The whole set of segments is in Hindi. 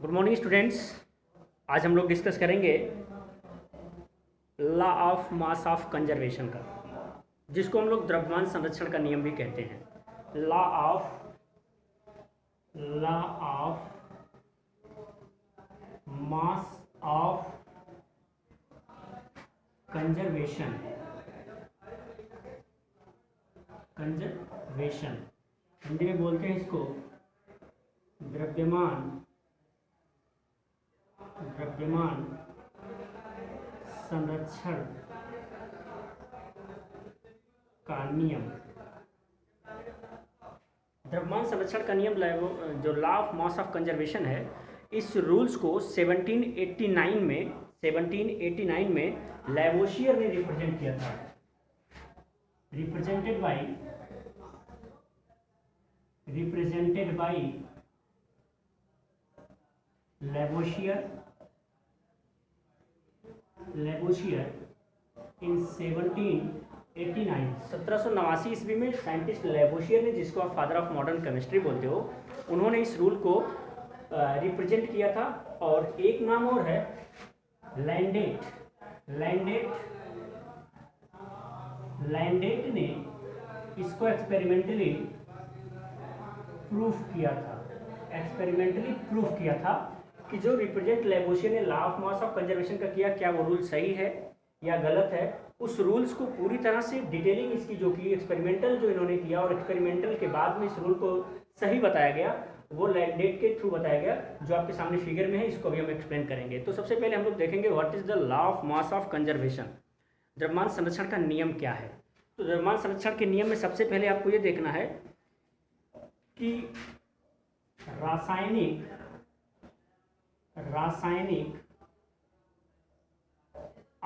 Good morning students. आज हम लोग डिस्कस करेंगे law of mass of conservation का, जिसको हम लोग द्रव्यमान संरक्षण का नियम भी कहते हैं। Law of mass of conservation Hindi में बोलते हैं इसको द्रव्यमान संरक्षण का नियम। द्रव्यमान संरक्षण का नियम जो law of mass of conservation है, इस रूल्स को 1789 में लैवोशियर ने रिप्रेजेंट किया था। रिप्रेजेंटेड बाय लैवोशियर इन 1789 ईस्वी में साइंटिस्ट लैवोशियर ने, जिसको आप फादर ऑफ मॉडर्न केमिस्ट्री बोलते हो, उन्होंने इस रूल को रिप्रेजेंट किया था। और एक नाम और है लैंडेट ने इसको एक्सपेरिमेंटली प्रूफ किया था कि जो रिप्रेजेंट लैवोशियर ने law of mass of conservation का किया, क्या वो रूल सही है या गलत है। उस रूल्स को पूरी तरह से डिटेलिंग इसकी जो की एक्सपेरिमेंटल जो इन्होंने किया, और एक्सपेरिमेंटल के बाद में इस रूल को सही बताया गया, वो लैंडेट के थ्रू बताया गया, जो आपके सामने फिगर में है। इसको भी हम एक्सप्लेन करेंगे। तो सबसे पहले हम लोग देखेंगे what is the law of mass of conservation. द्रव्यमान संरक्षण का नियम क्या है। तो द्रव्यमान संरक्षण के नियम में सबसे पहले आपको ये देखना है कि रासायनिक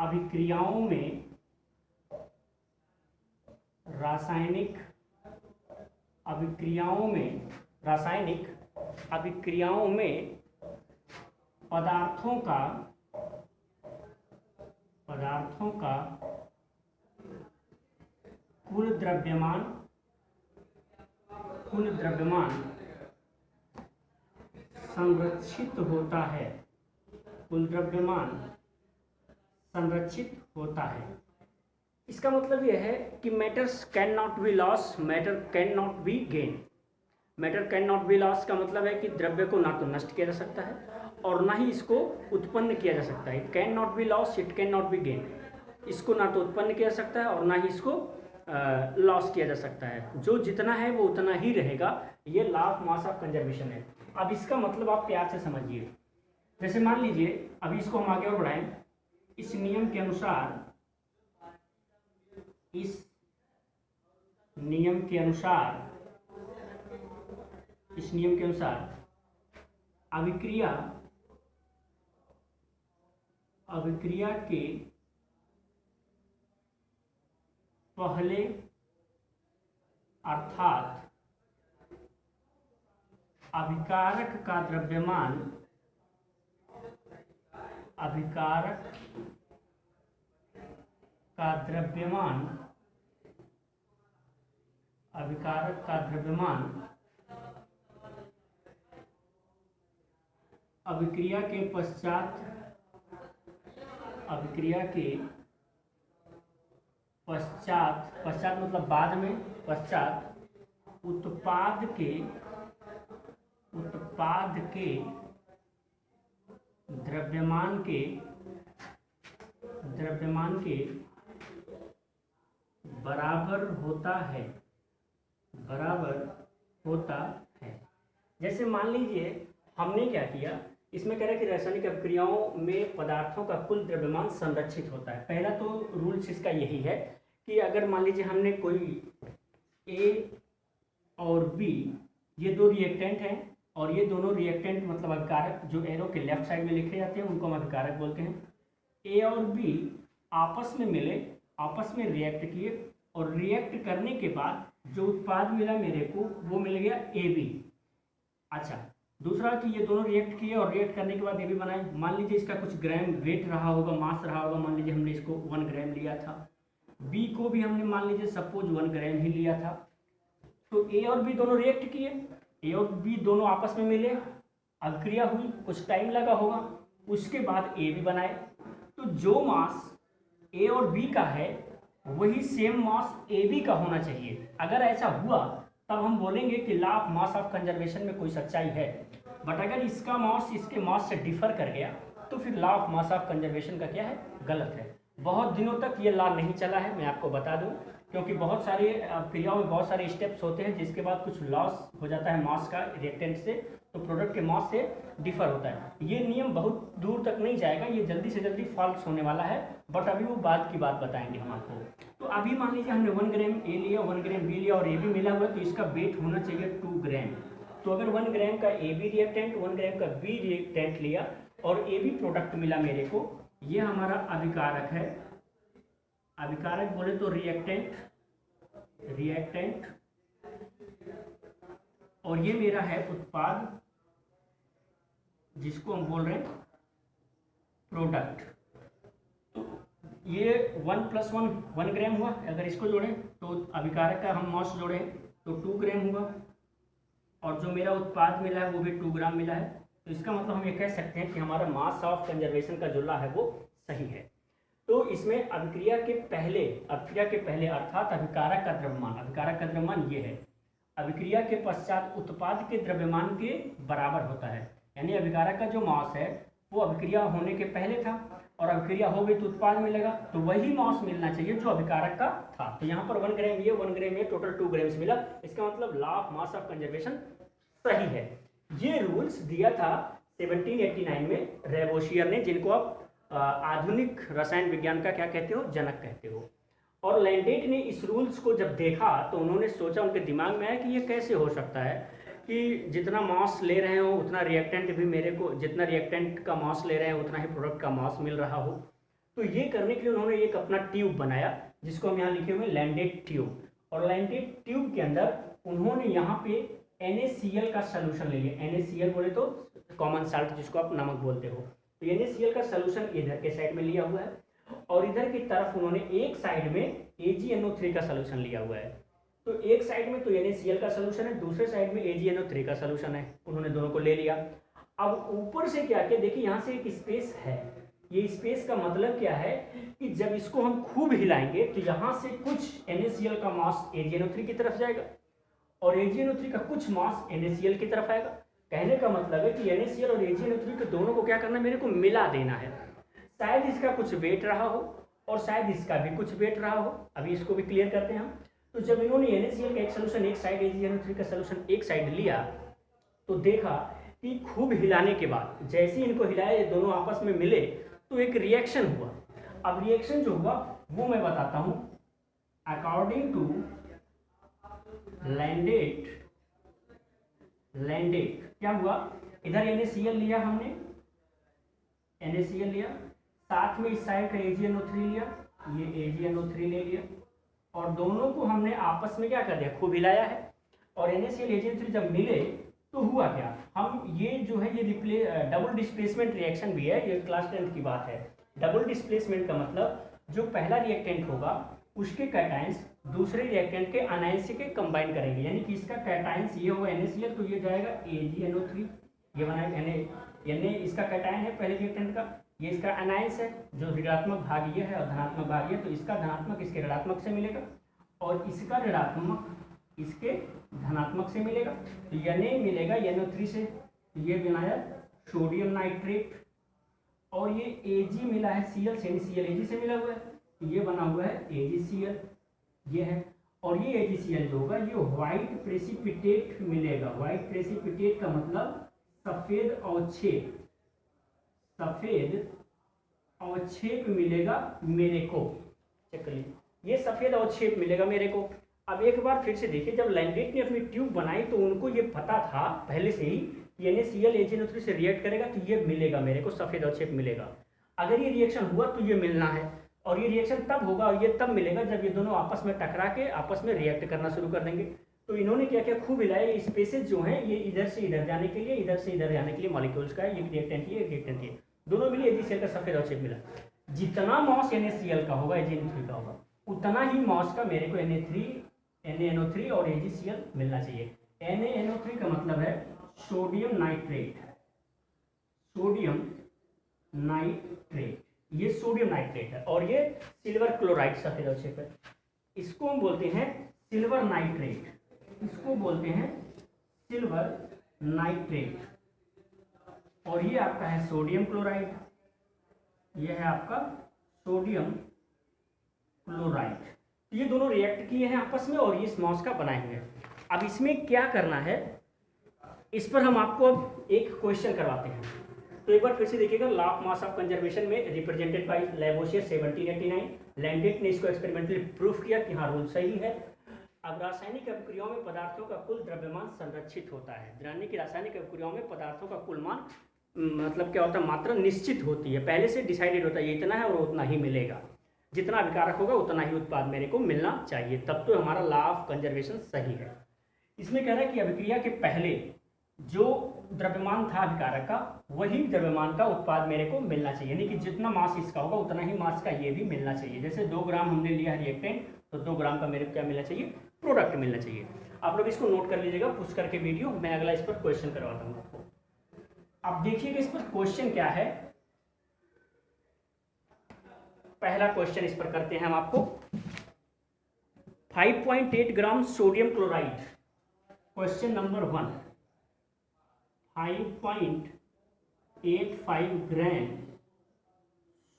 अभिक्रियाओं में पदार्थों का कुल द्रव्यमान संरक्षित होता है। इसका मतलब यह है कि matters can not be loss, matter can not be gain. Matter can not be loss का मतलब है कि द्रव्य को ना तो नष्ट किया जा सकता है और ना ही इसको उत्पन्न किया जा सकता है। It can not be loss, it can not be gain. इसको ना तो उत्पन्न किया जा सकता है और ना ही इसको लॉस किया जा सकता है। जो जितना है वो उतना ही रहेगा। ये law of mass of conservation है। अब इसका मतलब आप प्यार से समझिए। जैसे मान लीजिए, अभी इसको हम आगे और बढ़ाएं। इस नियम के अनुसार अभिक्रिया के पहले अर्थात अभिकारक का द्रव्यमान अभिक्रिया के पश्चात मतलब बाद में, उत्पाद के द्रव्यमान के बराबर होता है। जैसे मान लीजिए हमने क्या किया, इसमें कह रहा है कि रासायनिक अभिक्रियाओं में पदार्थों का कुल द्रव्यमान संरक्षित होता है। पहला तो रूल्स इसका यही है कि अगर मान लीजिए हमने कोई ए और बी, ये दो रिएक्टेंट हैं, और ये दोनों रिएक्टेंट मतलब अभिकारक जो एरो के लेफ्ट साइड में लिखे जाते हैं उनको हम अभिकारक बोलते हैं। ए और बी आपस में मिले, आपस में रिएक्ट किए, और रिएक्ट करने के बाद जो उत्पाद मिला मेरे को, वो मिल गया ए बी। अच्छा, दूसरा कि ये दोनों रिएक्ट किए और रिएक्ट करने के बाद ए बी बनाए। मान लीजिए इसका कुछ ग्राम वेट रहा होगा, मास रहा होगा, मान लीजिए हमने इसको 1 ग्राम लिया था। बी को भी हमने मान लीजिए सपोज 1 ग्राम ही लिया था। तो ए और बी दोनों रिएक्ट किए, ए और बी दोनों आपस में मिले, अभिक्रिया हुई, कुछ टाइम लगा होगा, उसके बाद ए बी बनाए। तो जो मास ए और बी का है वही सेम मास ए बी का होना चाहिए। अगर ऐसा हुआ तब हम बोलेंगे कि law of mass of conservation में कोई सच्चाई है। बट अगर इसका मास इसके मास से डिफर कर गया तो फिर law of mass of conservation का क्या है, गलत है। बहुत दिनों तक ये लॉ नहीं चला है, मैं आपको बता दूं, क्योंकि बहुत सारे क्रियाओं में बहुत सारे स्टेप्स होते हैं जिसके बाद कुछ लॉस हो जाता है मास का रिएक्टेंट से, तो प्रोडक्ट के मास से डिफर होता है। ये नियम बहुत दूर तक नहीं जाएगा, ये जल्दी से जल्दी फॉल्स होने वाला है, बट अभी वो बाद की बात बताएंगे हम आपको। तो अभी मान लीजिए हमने 1 ग्राम ए लिया, 1 ग्राम बी लिया और ए बी मिला हुआ, तो इसका वेट होना चाहिए 2 ग्राम। तो अगर 1 ग्राम का ए बी रिएक्टेंट, 1 ग्राम का बी रिएक्टेंट लिया और ए बी प्रोडक्ट मिला मेरे को, ये हमारा अभिकारक है। अभिकारक बोले तो रिएक्टेंट, और ये मेरा है उत्पाद जिसको हम बोल रहे हैं प्रोडक्ट। तो ये 1 + 1 ग्राम हुआ, अगर इसको जोड़ें तो अभिकारक का हम मास जोड़ें तो 2 ग्राम हुआ, और जो मेरा उत्पाद मिला है वो भी 2 ग्राम मिला है। तो इसका मतलब हम ये कह सकते हैं कि हमारा मास ऑफ कंजर्वेशन का जो लॉ है वो सही है। तो इसमें अभिक्रिया के पहले अर्थात अभिकारक का द्रव्यमान ये है, अभिक्रिया के पश्चात उत्पाद के द्रव्यमान के बराबर होता है। यानी अभिकारक का जो मास है वो अभिक्रिया होने के पहले था, और अभिक्रिया हो गई तो उत्पाद मिलेगा, तो वही मास मिलना चाहिए जो अभिकारक का था। तो यहाँ पर 1 ग्राम ये, 1 ग्राम ये, टोटल 2 ग्राम्स मिला। इसका मतलब law of mass of conservation सही है। ये रूल्स दिया था 1789 में रेवोशियर ने, जिनको आप आधुनिक रसायन विज्ञान का क्या कहते हो, जनक कहते हो। और लैंडेट ने इस रूल्स को जब देखा तो उन्होंने सोचा, उनके दिमाग में आया कि ये कैसे हो सकता है कि जितना मास ले रहे हो उतना रिएक्टेंट भी मेरे को, जितना रिएक्टेंट का मास ले रहे हैं उतना ही प्रोडक्ट का मास मिल रहा हो। तो ये करने के लिए उन्होंने एक अपना ट्यूब बनाया जिसको हम यहाँ लिखे हुए लैंडेट ट्यूब। और लैंडेट ट्यूब के अंदर उन्होंने यहाँ पे NaCl का सोल्यूशन ले लिया। NaCl बोले तो कॉमन साल्ट जिसको आप नमक बोलते हो। तो NaCl का सोल्यूशन इधर के साइड में लिया हुआ है, और इधर की तरफ उन्होंने एक साइड में AgNO3 का सोल्यूशन लिया हुआ है। तो एक साइड में तो NaCl का सोल्यूशन है, दूसरे साइड में AgNO3 का सोल्यूशन है। उन्होंने दोनों को ले लिया। अब ऊपर से क्या किया, देखिए यहाँ से एक स्पेस है। ये स्पेस का मतलब क्या है कि जब इसको हम खूब हिलाएंगे तो यहाँ से कुछ NaCl का मास AgNO3 की तरफ जाएगा और AgNO3 का कुछ मास NaCl की तरफ आएगा। कहने का मतलब है कि NaCl और AgNO3 के दोनों को क्या करना है, मेरे को मिला देना है। शायद इसका कुछ वेट रहा हो और शायद इसका भी कुछ वेट रहा हो। अभी इसको भी क्लियर करते हैं हम। तो जब इन्होंने NaCl का एक सोल्यूशन एक साइड, AgNO3 का सोल्यूशन एक साइड लिया, तो देखा कि खूब हिलाने के बाद जैसे इनको हिलाया, ये दोनों आपस में मिले तो एक रिएक्शन हुआ। अब रिएक्शन जो हुआ वो मैं बताता हूँ। अकॉर्डिंग टू लैंडेट क्या हुआ, इधर NaCl लिया हमने, NaCl लिया, साथ में इस साइड का AgNO3 लिया, ये AgNO3 ले लिया, और दोनों को हमने आपस में क्या कर दिया, खूब हिलाया है। और NaCl AgNO3 जब मिले तो हुआ क्या, हम ये जो है ये डबल डिस्प्लेसमेंट रिएक्शन भी है, ये क्लास 10th की बात है। डबल डिस्प्लेसमेंट का मतलब जो पहला रिएक्टेंट होगा उसके कैटायंस दूसरे रिएक्टेंट के अनायन से के कंबाइन करेंगे। यानी कि इसका कैटायंस ये होगा NaCl, तो ये जाएगा AgNO3, ये बनाएगा Na, इसका कैटायन है पहले रिएक्टेंट का, ये इसका अनायंस है, जो ऋणात्मक भाग ये है और धनात्मक भाग ये, तो इसका धनात्मक इसके ऋणात्मक से मिलेगा और इसका ऋणात्मक इसके धनात्मक से मिलेगा। तो Na मिलेगा NO3 से, ये बनाया सोडियम नाइट्रेट, और ये Ag मिला है Cl से, Cl Ag से मिला हुआ है, तो ये बना हुआ है AgCl, ये है। और ये AgCl जो होगा ये व्हाइट प्रेसिपिटेट मिलेगा। व्हाइट प्रेसिपिटेट का मतलब सफेद अवक्षेप मिलेगा मेरे को। चेक कर लीजिए, ये सफेद अवक्षेप मिलेगा मेरे को। अब एक बार फिर से देखिए, जब लैंडेट ने अपनी ट्यूब बनाई तो उनको ये पता था पहले से ही NaCl AgNO3 से रिएक्ट करेगा तो ये मिलेगा मेरे को, सफेद अवक्षेप मिलेगा। अगर ये रिएक्शन हुआ तो ये मिलना है, और ये रिएक्शन तब होगा और ये तब मिलेगा जब ये दोनों आपस में टकरा के आपस में रिएक्ट करना शुरू कर देंगे। तो इन्होंने क्या किया, खूब हिलाया। ये स्पेसेस जो हैं ये इधर से इधर जाने के लिए, इधर से इधर जाने के लिए मॉलिक्यूल्स का है। ये रिएक्टेंट ये रिएक्टेंट ये दोनों मिले AgCl का सफेद अवक्षेप मिला। जितना मास NaCl का होगा AgNO3 का होगा, उतना ही मास का मेरे को NaNO3 और AgCl मिलना चाहिए। NaNO3 का मतलब है सोडियम नाइट्रेट, सोडियम नाइट्रेट, ये सोडियम नाइट्रेट है और ये सिल्वर क्लोराइड सफेद अवक्षेप है। इसको हम बोलते हैं सिल्वर नाइट्रेट, इसको बोलते हैं सिल्वर नाइट्रेट। और ये आपका है सोडियम क्लोराइड, ये है आपका सोडियम क्लोराइड। ये दोनों रिएक्ट किए हैं आपस में और ये स्मॉस का बनाए हुए हैं। अब इसमें क्या करना है, इस पर हम आपको अब एक क्वेश्चन करवाते हैं। तो एक बार फिर से देखिएगा, law of mass of conservation में रिप्रेजेंटेड बाय लैवोसियर 1789, लैंडेट ने इसको एक्सपेरिमेंटली प्रूफ किया कि हाँ रूल सही है। अब रासायनिक अभिक्रियाओं में पदार्थों का कुल द्रव्यमान संरक्षित होता है। यानी कि रासायनिक अभिक्रियाओं में पदार्थों का कुल मान मतलब क्या होता है, मात्रा निश्चित होती है, पहले से डिसाइडेड होता है ये इतना है और उतना ही मिलेगा, जितना अभिकारक होगा उतना ही उत्पाद मेरे को मिलना चाहिए, तब तो हमारा लॉ ऑफ कंजर्वेशन सही है। इसमें कह रहा है कि अभिक्रिया के पहले जो द्रव्यमान था अभिकारक का, वही द्रव्यमान का उत्पाद मेरे को मिलना चाहिए, यानी कि जितना मास इसका होगा उतना ही मास का ये भी मिलना चाहिए। जैसे 2 ग्राम हमने लिया है रिएक्टेंट, तो 2 ग्राम का मेरे को क्या मिलना चाहिए, प्रोडक्ट मिलना चाहिए। आप लोग इसको नोट कर लीजिएगा, पुश करके वीडियो मैं अगला इस पर क्वेश्चन करवाता हूँ आपको। अब देखिएगा इस पर क्वेश्चन क्या है। पहला क्वेश्चन इस पर करते हैं हम आपको, 5.8 gram sodium chloride. Question number 1, 5.85 gram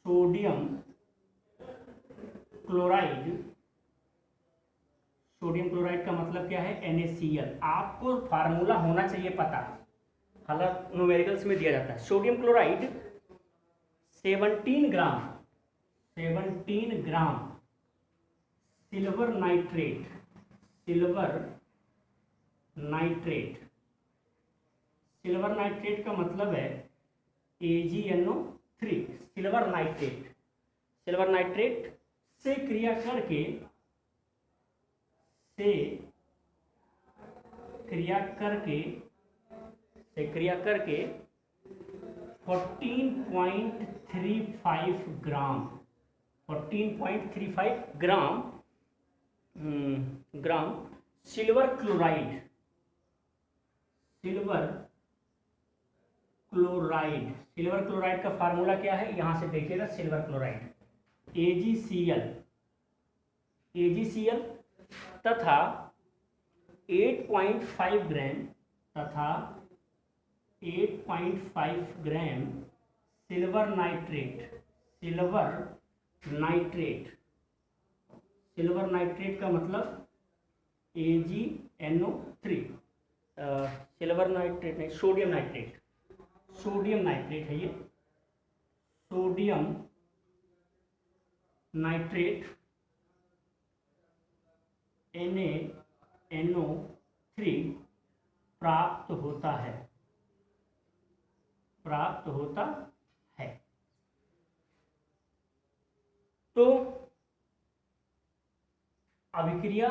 sodium chloride. Sodium chloride का मतलब क्या है, NaCl। आपको फार्मूला होना चाहिए पता, हालांकि न्यूमेरिकल्स में दिया जाता है। सोडियम क्लोराइड 17 ग्राम सिल्वर नाइट्रेट, सिल्वर नाइट्रेट का मतलब है AgNO3। सिल्वर नाइट्रेट से क्रिया करके 14.35 ग्राम सिल्वर क्लोराइड का फार्मूला क्या है, यहां से देखिएगा, सिल्वर क्लोराइड AgCl तथा 8.5 ग्राम सिल्वर नाइट्रेट का मतलब AgNO3। सिल्वर नाइट्रेट नहीं, सोडियम नाइट्रेट है ये, सोडियम नाइट्रेट NaNO3 प्राप्त होता है। तो अभिक्रिया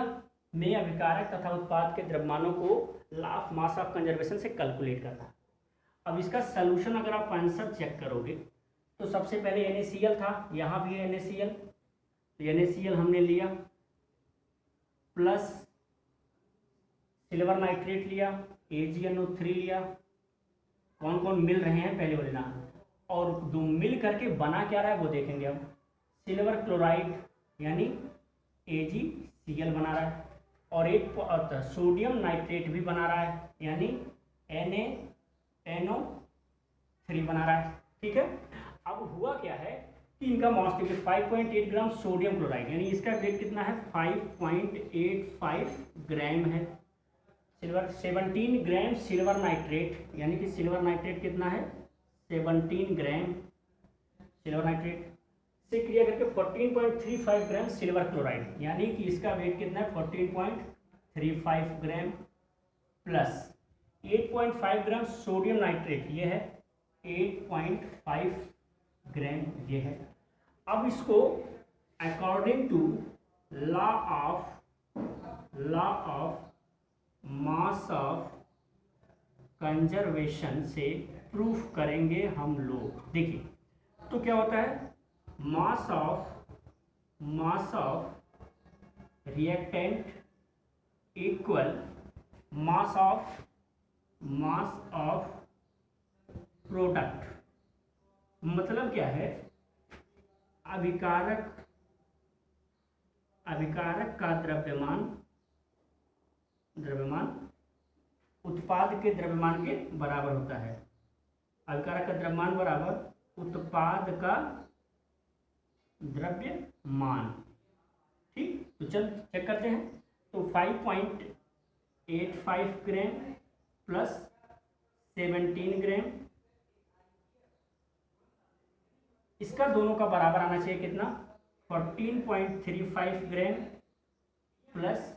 में अभिकारक तथा उत्पाद के द्रव्यमानों को law of mass of conservation से कैलकुलेट करना। अब इसका सलूशन अगर आप आंसर चेक करोगे तो सबसे पहले NaCl था, यहाँ भी है NaCl, तो NaCl हमने लिया, प्लस सिल्वर नाइट्रेट लिया, AgNO3 लिया। कौन कौन मिल रहे हैं पहले बोलना, और दो मिल करके बना क्या रहा है वो देखेंगे। अब सिल्वर क्लोराइड यानी AgCl बना रहा है, और एक सोडियम नाइट्रेट भी बना रहा है यानी NaNO3 बना रहा है। ठीक है, अब हुआ क्या है कि इनका मास देखिए 5.8 ग्राम सोडियम क्लोराइड, यानी इसका वेट कितना है, 5.85 ग्राम है। 17 ग्राम सिल्वर नाइट्रेट, यानी कि सिल्वर नाइट्रेट कितना है, 17 ग्राम सिल्वर नाइट्रेट से क्रिया करके 14.35 ग्राम सिल्वर क्लोराइड, यानी कि इसका वेट कितना है, 14.35 gram, plus 8.5 gram sodium nitrate, ये है 8.5 ग्राम, ये है। अब इसको according to law of mass of conservation से प्रूफ करेंगे हम लोग। देखिए तो क्या होता है, mass of reactant equal mass of product. मतलब क्या है, अभिकारक का द्रव्यमान उत्पाद के द्रव्यमान के बराबर होता है। अभिकारक का द्रव्यमान बराबर उत्पाद का द्रव्यमान। ठीक, तो चल चेक करते हैं। तो 5.85 ग्राम प्लस 17 ग्राम, इसका दोनों का बराबर आना चाहिए कितना, 14.35 ग्राम प्लस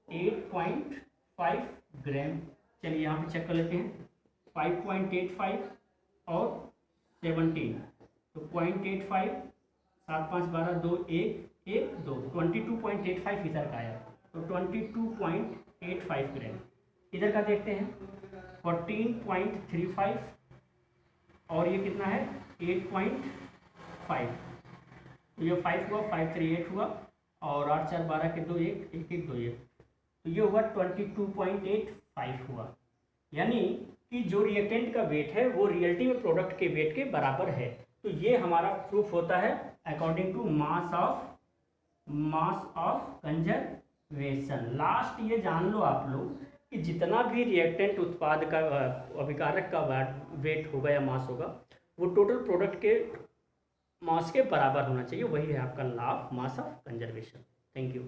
8.5 ग्राम। चलिए यहाँ पे चेक कर लेते हैं, 5.85 और 17, तो 0.85, 7 5 12 2 1 1 2, 22.85 इधर का आया, तो 22.85 ग्राम। इधर का देखते हैं 14.35 और ये कितना है 8.5, तो ये 5 हुआ, 5 3 8 हुआ, और 8 4 12 के 2 1 1 1 2 1, तो ये हुआ 22.85 हुआ। यानी कि जो रिएक्टेंट का वेट है वो रिएल्टी में प्रोडक्ट के वेट के बराबर है। तो ये हमारा प्रूफ होता है according to mass of conservation. Last ये जान लो आप लोग कि जितना भी रिएक्टेंट उत्पाद का अभिकारक का वेट होगा या मास होगा वो टोटल प्रोडक्ट के मास के बराबर होना चाहिए। वही है आपका law of mass of conservation. Thank you.